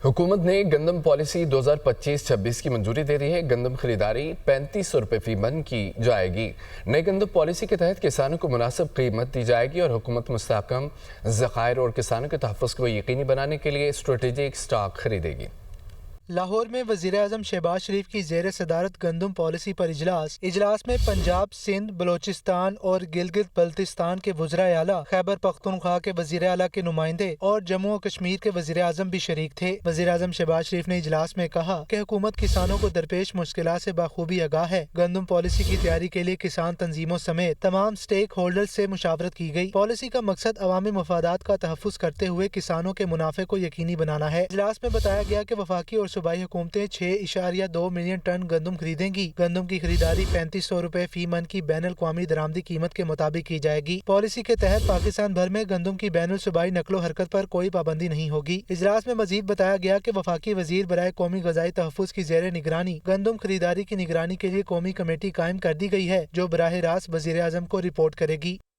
हुकूमत ने गंदम पॉलिसी 2025-26 की मंजूरी दे दी है। गंदम खरीदारी 3500 रुपये फी मन की जाएगी। नई गंदम पॉलिसी के तहत किसानों को मुनासिब कीमत दी जाएगी और हुकूमत मुस्तहकम ज़खायर और किसानों के तहफ़्फ़ुज़ को यकीनी बनाने के लिए स्ट्रेटेजिक स्टॉक खरीदेगी। लाहौर में वज़ीर-ए-आज़म शहबाज शरीफ की ज़ेर सदारत गंदम पॉलिसी पर इजलास में पंजाब, सिंध, बलोचिस्तान और गिलगित बल्तिस्तान के वज़राए आला, खैबर पख्तूनख्वा के वज़ीर आला के नुमाइंदे और जम्मू और कश्मीर के वज़ीर-ए-आज़म भी शरीक थे। वज़ीर-ए-आज़म शहबाज शरीफ ने इजलास में कहा कि हुकूमत किसानों को दरपेश मुश्किलात से बाखूबी आगाह है। गंदम पॉलिसी की तैयारी के लिए किसान तंजीमों समेत तमाम स्टेक होल्डर्स से मुशावरत की गई। पॉलिसी का मकसद अवामी मफादात का तहफ़्फ़ुज़ करते हुए किसानों के मुनाफे को यकीनी बनाना है। इजलास में बताया गया कि वफाकी और सूबाई हुकूमतें 6.2 मिलियन टन गंदम खरीदेंगी। गंदम की खरीदारी 3500 रुपए फी मन की बैनुल अक़वामी दरामदी कीमत के मुताबिक की जाएगी। पॉलिसी के तहत पाकिस्तान भर में गंदम की बैनुल सूबाई नकलो हरकत पर कोई पाबंदी नहीं होगी। इजलास में मजीद बताया गया कि वफाकी वजीर बराए कौमी ग़ज़ाई तहफ़्फ़ुज़ की ज़ेर निगरानी गंदम खरीदारी की निगरानी के लिए कौमी कमेटी कायम कर दी गई है, जो बराह रास्त वज़ीर-ए-आज़म को रिपोर्ट करेगी।